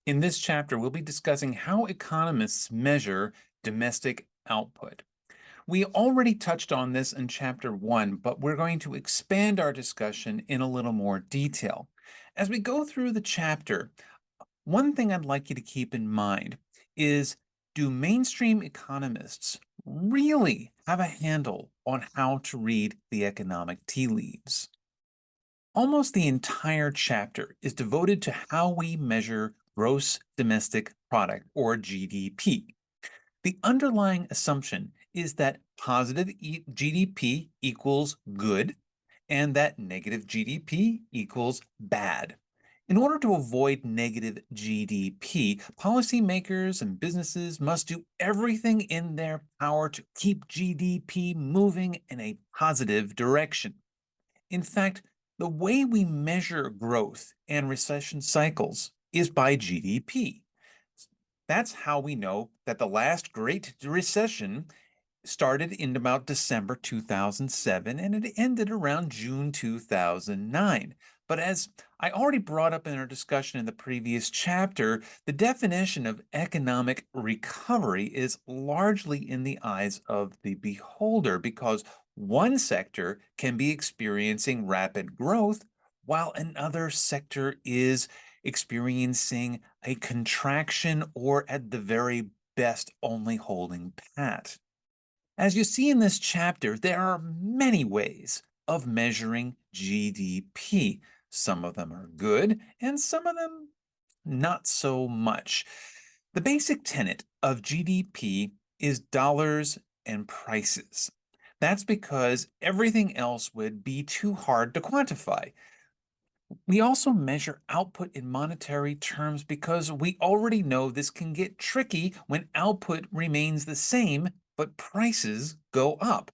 In this chapter, we'll be discussing how economists measure domestic output. We already touched on this in chapter 1, but we're going to expand our discussion in a little more detail. As we go through the chapter, one thing I'd like you to keep in mind is, do mainstream economists really have a handle on how to read the economic tea leaves? Almost the entire chapter is devoted to how we measure gross domestic product, or GDP. The underlying assumption is that positive GDP equals good and that negative GDP equals bad. In order to avoid negative GDP, policymakers and businesses must do everything in their power to keep GDP moving in a positive direction. In fact, the way we measure growth and recession cycles is by GDP. That's how we know that the last Great Recession started in about December 2007 and it ended around June 2009. But as I already brought up in our discussion in the previous chapter, the definition of economic recovery is largely in the eyes of the beholder because one sector can be experiencing rapid growth while another sector is experiencing a contraction or at the very best only holding pat. As you see in this chapter, there are many ways of measuring GDP. Some of them are good, and some of them not so much. The basic tenet of GDP is dollars and prices. That's because everything else would be too hard to quantify. We also measure output in monetary terms because we already know this can get tricky when output remains the same, but prices go up.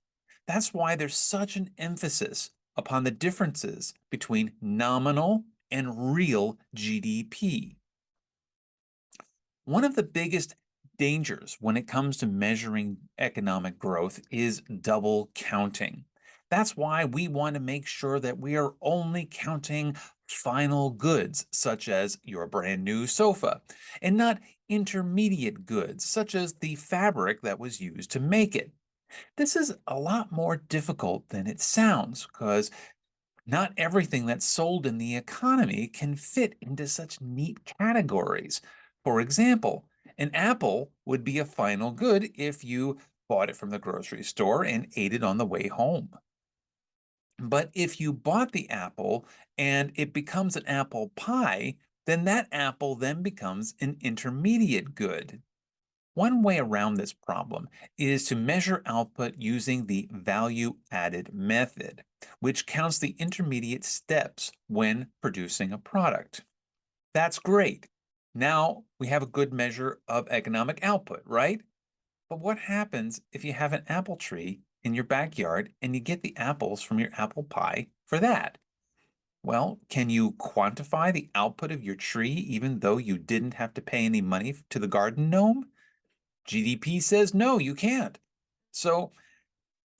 That's why there's such an emphasis upon the differences between nominal and real GDP. One of the biggest dangers when it comes to measuring economic growth is double counting. That's why we want to make sure that we are only counting final goods, such as your brand new sofa, and not intermediate goods, such as the fabric that was used to make it. This is a lot more difficult than it sounds because not everything that's sold in the economy can fit into such neat categories. For example, an apple would be a final good if you bought it from the grocery store and ate it on the way home. But if you bought the apple and it becomes an apple pie, then that apple then becomes an intermediate good. One way around this problem is to measure output using the value-added method, which counts the intermediate steps when producing a product. That's great. Now we have a good measure of economic output, right? But what happens if you have an apple tree in your backyard and you get the apples from your apple pie for that? Well, can you quantify the output of your tree even though you didn't have to pay any money to the garden gnome? GDP says no, you can't. So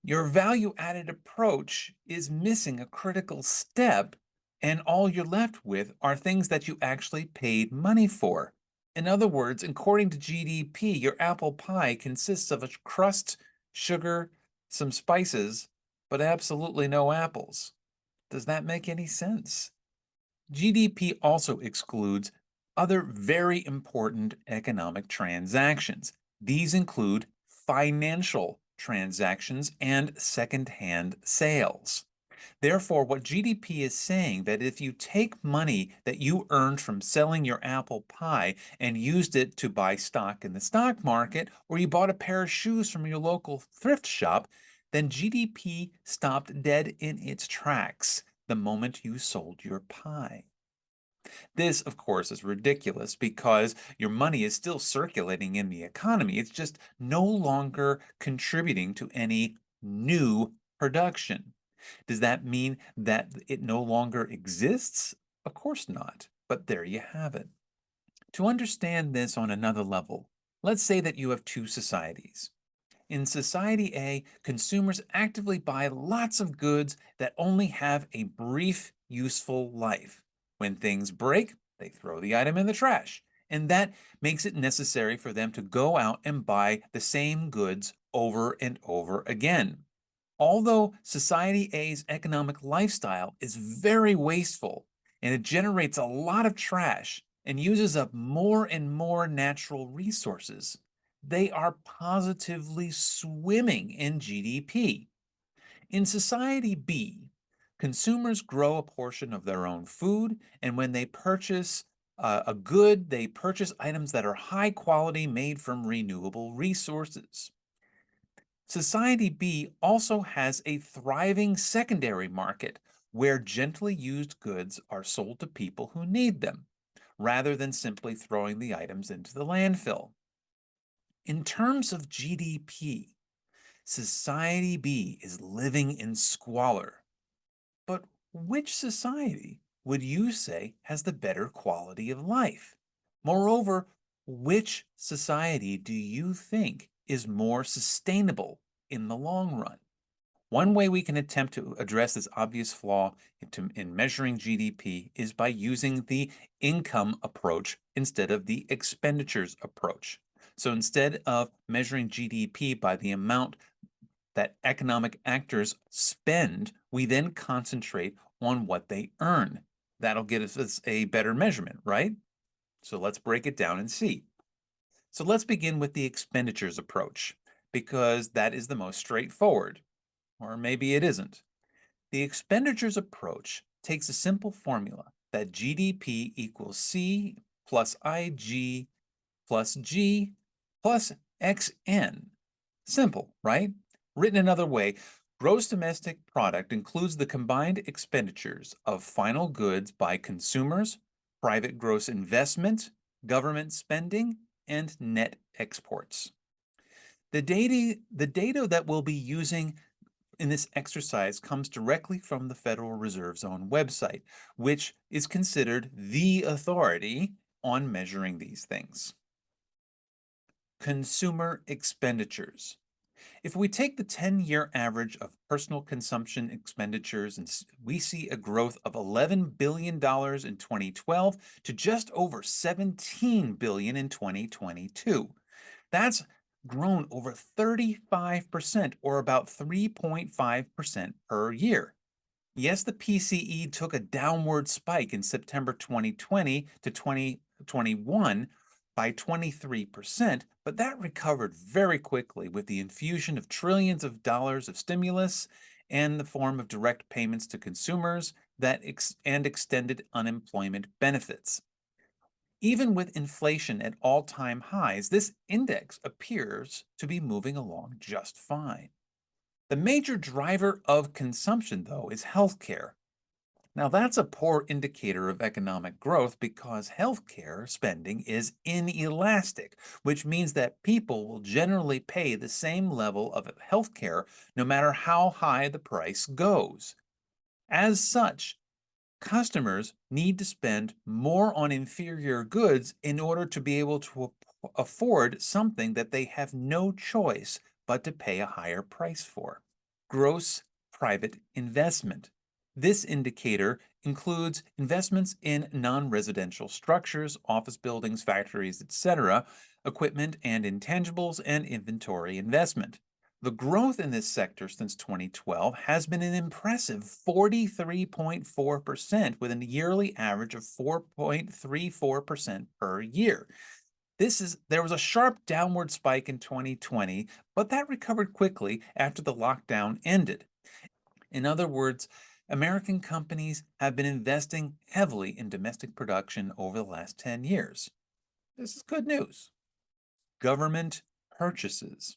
your value-added approach is missing a critical step, and all you're left with are things that you actually paid money for. In other words, according to GDP, your apple pie consists of a crust, sugar, some spices, but absolutely no apples. Does that make any sense? GDP also excludes other very important economic transactions. These include financial transactions and second-hand sales. Therefore, what GDP is saying that if you take money that you earned from selling your apple pie and used it to buy stock in the stock market, or you bought a pair of shoes from your local thrift shop, then GDP stopped dead in its tracks the moment you sold your pie. This, of course, is ridiculous because your money is still circulating in the economy. It's just no longer contributing to any new production. Does that mean that it no longer exists? Of course not, but there you have it. To understand this on another level, let's say that you have two societies. In Society A, consumers actively buy lots of goods that only have a brief, useful life. When things break, they throw the item in the trash. And that makes it necessary for them to go out and buy the same goods over and over again. Although Society A's economic lifestyle is very wasteful and it generates a lot of trash and uses up more and more natural resources, they are positively swimming in GDP. In Society B, consumers grow a portion of their own food, and when they purchase a good, they purchase items that are high quality, made from renewable resources. Society B also has a thriving secondary market where gently used goods are sold to people who need them, rather than simply throwing the items into the landfill. In terms of GDP, Society B is living in squalor. But which society would you say has the better quality of life? Moreover, which society do you think is more sustainable in the long run? One way we can attempt to address this obvious flaw in measuring GDP is by using the income approach instead of the expenditures approach. So instead of measuring GDP by the amount that economic actors spend, we then concentrate on what they earn. That'll get us a better measurement, right? So let's break it down and see. So let's begin with the expenditures approach, because that is the most straightforward, or maybe it isn't. The expenditures approach takes a simple formula that GDP equals C plus IG plus G plus XN. Simple, right? Written another way, gross domestic product includes the combined expenditures of final goods by consumers, private gross investment, government spending, and net exports. The data that we'll be using in this exercise comes directly from the Federal Reserve's own website, which is considered the authority on measuring these things. Consumer expenditures. If we take the 10-year average of personal consumption expenditures, and we see a growth of $11 billion in 2012 to just over $17 billion in 2022. That's grown over 35%, or about 3.5% per year. Yes, the PCE took a downward spike in September 2020 to 2021 by 23%, but that recovered very quickly with the infusion of trillions of dollars of stimulus and the form of direct payments to consumers and extended unemployment benefits. Even with inflation at all-time highs, this index appears to be moving along just fine. The major driver of consumption, though, is healthcare. Now, that's a poor indicator of economic growth because healthcare spending is inelastic, which means that people will generally pay the same level of healthcare no matter how high the price goes. As such, customers need to spend more on inferior goods in order to be able to afford something that they have no choice but to pay a higher price for. Gross private investment. This indicator includes investments in non-residential structures, office buildings, factories, etc., equipment and intangibles, and inventory investment. The growth in this sector since 2012 has been an impressive 43.4%, with a yearly average of 4.34% per year. There was a sharp downward spike in 2020, but that recovered quickly after the lockdown ended. In other words, American companies have been investing heavily in domestic production over the last 10 years. This is good news. Government purchases.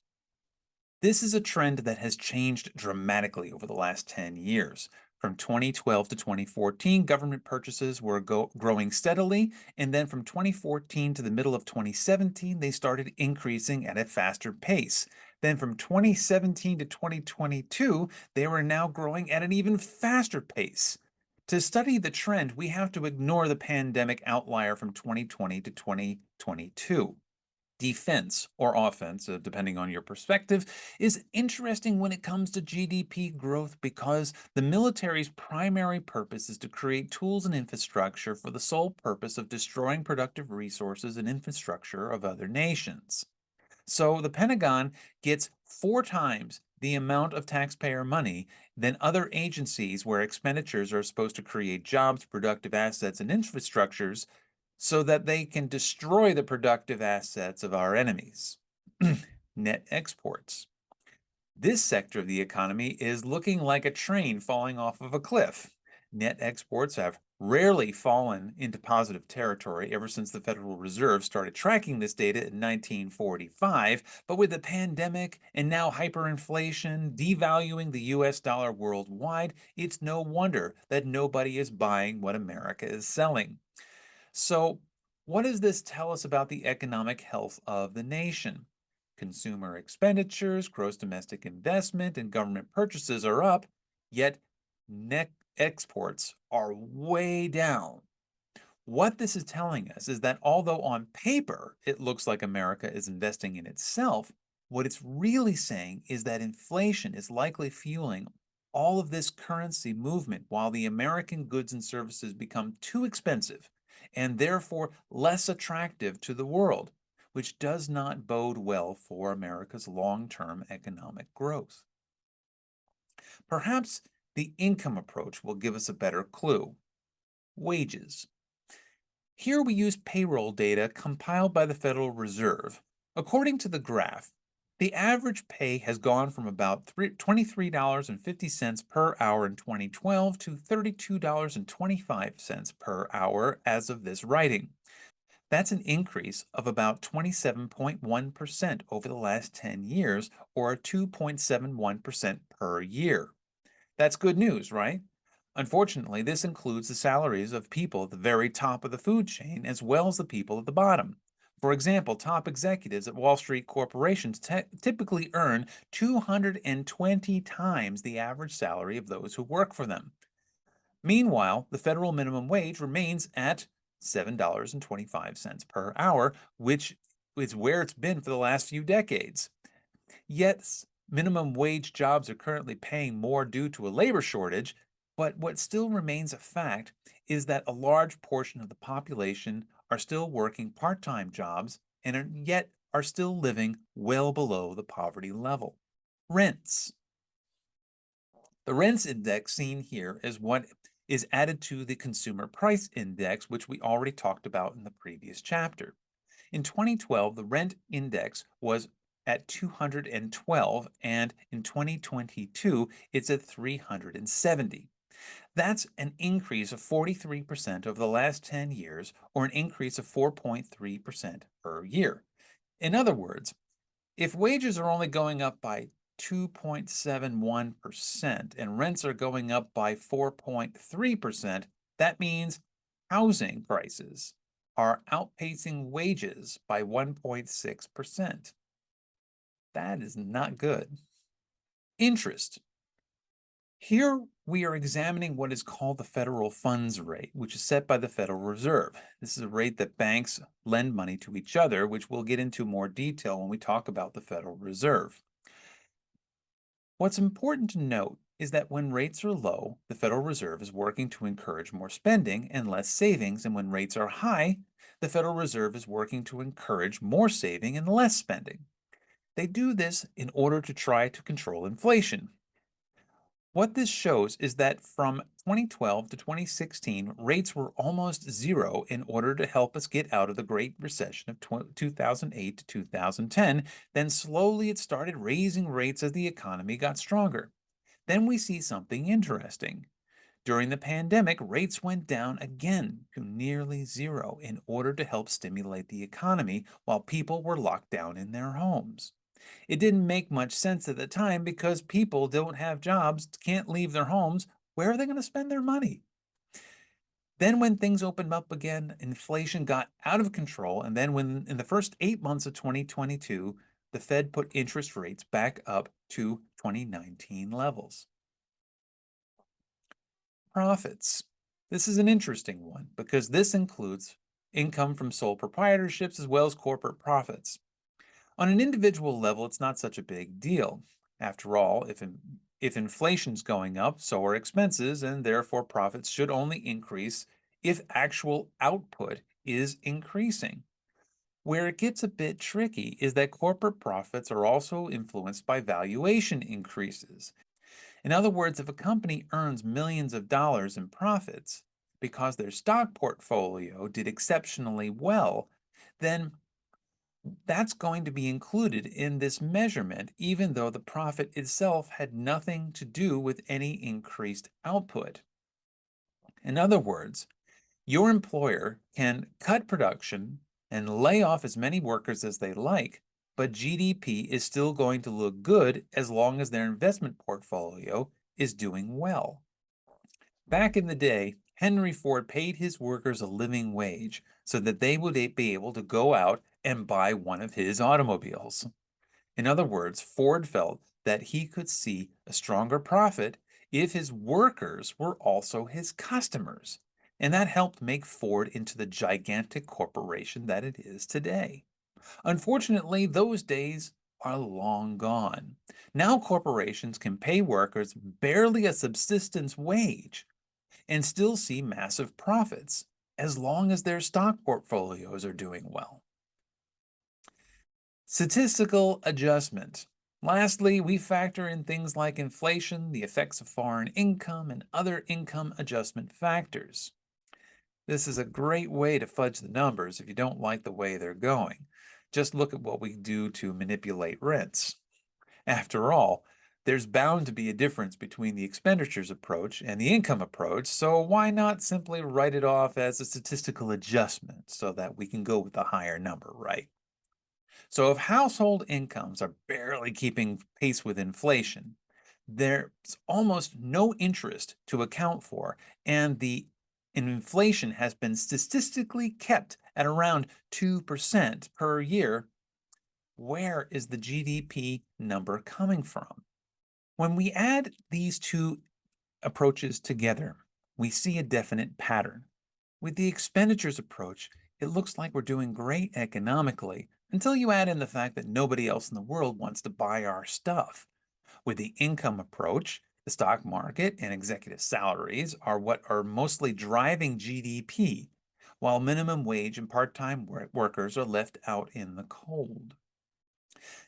This is a trend that has changed dramatically over the last 10 years. From 2012 to 2014, government purchases were growing steadily, and then from 2014 to the middle of 2017, they started increasing at a faster pace. Then from 2017 to 2022, they were now growing at an even faster pace. To study the trend, we have to ignore the pandemic outlier from 2020 to 2022. Defense or offense, depending on your perspective, is interesting when it comes to GDP growth because the military's primary purpose is to create tools and infrastructure for the sole purpose of destroying productive resources and infrastructure of other nations. So the Pentagon gets 4 times the amount of taxpayer money than other agencies where expenditures are supposed to create jobs, productive assets, and infrastructures so that they can destroy the productive assets of our enemies. Net exports. This sector of the economy is looking like a train falling off of a cliff. Net exports have rarely fallen into positive territory ever since the Federal Reserve started tracking this data in 1945, but with the pandemic and now hyperinflation devaluing the US dollar worldwide, it's no wonder that nobody is buying what America is selling. So, what does this tell us about the economic health of the nation? Consumer expenditures, gross domestic investment, and government purchases are up, yet net exports are way down. What this is telling us is that although on paper it looks like America is investing in itself, what it's really saying is that inflation is likely fueling all of this currency movement while the American goods and services become too expensive and therefore less attractive to the world, which does not bode well for America's long-term economic growth. Perhaps the income approach will give us a better clue. Wages. Here we use payroll data compiled by the Federal Reserve. According to the graph, the average pay has gone from about $23.50 per hour in 2012 to $32.25 per hour as of this writing. That's an increase of about 27.1% over the last 10 years, or 2.71% per year. That's good news, right? Unfortunately, this includes the salaries of people at the very top of the food chain as well as the people at the bottom. For example, top executives at Wall Street corporations typically earn 220 times the average salary of those who work for them. Meanwhile, the federal minimum wage remains at $7.25 per hour, which is where it's been for the last few decades. Yet, minimum wage jobs are currently paying more due to a labor shortage, but what still remains a fact is that a large portion of the population are still working part-time jobs and yet are still living well below the poverty level. Rents. The rents index seen here is what is added to the consumer price index, which we already talked about in the previous chapter. In 2012, the rent index was at 212, and in 2022, it's at 370. That's an increase of 43% over the last 10 years, or an increase of 4.3% per year. In other words, if wages are only going up by 2.71% and rents are going up by 4.3%, that means housing prices are outpacing wages by 1.6%. That is not good. Interest. Here we are examining what is called the federal funds rate, which is set by the Federal Reserve. This is a rate that banks lend money to each other, which we'll get into more detail when we talk about the Federal Reserve. What's important to note is that when rates are low, the Federal Reserve is working to encourage more spending and less savings, and when rates are high, the Federal Reserve is working to encourage more saving and less spending. They do this in order to try to control inflation. What this shows is that from 2012 to 2016, rates were almost zero in order to help us get out of the Great Recession of 2008 to 2010. Then slowly it started raising rates as the economy got stronger. Then we see something interesting. During the pandemic, rates went down again to nearly zero in order to help stimulate the economy while people were locked down in their homes. It didn't make much sense at the time because people don't have jobs, can't leave their homes. Where are they going to spend their money? Then when things opened up again, inflation got out of control. And then when in the first 8 months of 2022, the Fed put interest rates back up to 2019 levels. Profits. This is an interesting one because this includes income from sole proprietorships as well as corporate profits. On an individual level, it's not such a big deal. After all, if inflation's going up, so are expenses, and therefore profits should only increase if actual output is increasing. Where it gets a bit tricky is that corporate profits are also influenced by valuation increases. In other words, if a company earns millions of dollars in profits because their stock portfolio did exceptionally well, then that's going to be included in this measurement, even though the profit itself had nothing to do with any increased output. In other words, your employer can cut production and lay off as many workers as they like, but GDP is still going to look good as long as their investment portfolio is doing well. Back in the day, Henry Ford paid his workers a living wage so that they would be able to go out and buy one of his automobiles. In other words, Ford felt that he could see a stronger profit if his workers were also his customers, and that helped make Ford into the gigantic corporation that it is today. Unfortunately, those days are long gone. Now corporations can pay workers barely a subsistence wage and still see massive profits as long as their stock portfolios are doing well. Statistical adjustment. Lastly, we factor in things like inflation, the effects of foreign income, and other income adjustment factors. This is a great way to fudge the numbers if you don't like the way they're going. Just look at what we do to manipulate rents. After all, there's bound to be a difference between the expenditures approach and the income approach, so why not simply write it off as a statistical adjustment so that we can go with the higher number, right? So if household incomes are barely keeping pace with inflation, there's almost no interest to account for, and the inflation has been statistically kept at around 2% per year. Where is the GDP number coming from? When we add these two approaches together, we see a definite pattern. With the expenditures approach, it looks like we're doing great economically until you add in the fact that nobody else in the world wants to buy our stuff. With the income approach, the stock market and executive salaries are what are mostly driving GDP, while minimum wage and part-time workers are left out in the cold.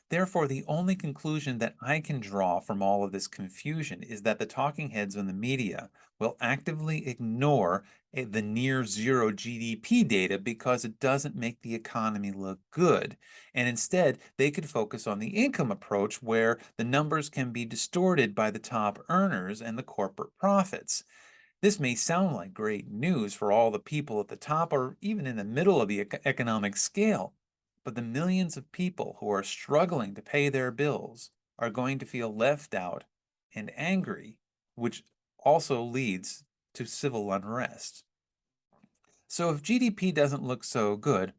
Therefore, the only conclusion that I can draw from all of this confusion is that the talking heads in the media will actively ignore the near zero GDP data because it doesn't make the economy look good. And instead, they could focus on the income approach where the numbers can be distorted by the top earners and the corporate profits. This may sound like great news for all the people at the top or even in the middle of the economic scale, but the millions of people who are struggling to pay their bills are going to feel left out and angry, which also leads to civil unrest. So if GDP doesn't look so good,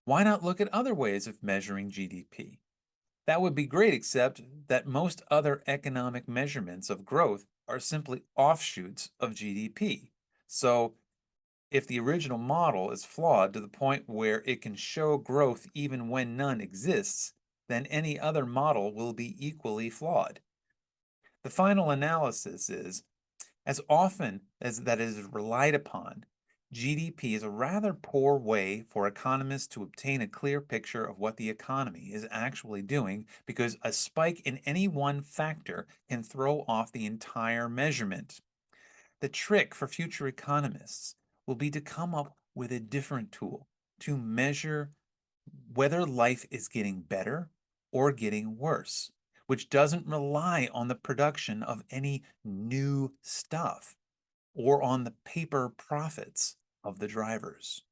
why not look at other ways of measuring GDP? That would be great, except that most other economic measurements of growth are simply offshoots of GDP. So if the original model is flawed to the point where it can show growth even when none exists, then any other model will be equally flawed. The final analysis is, as often as that is relied upon, GDP is a rather poor way for economists to obtain a clear picture of what the economy is actually doing because a spike in any one factor can throw off the entire measurement. The trick for future economists will be to come up with a different tool to measure whether life is getting better or getting worse, which doesn't rely on the production of any new stuff or on the paper profits of the drivers.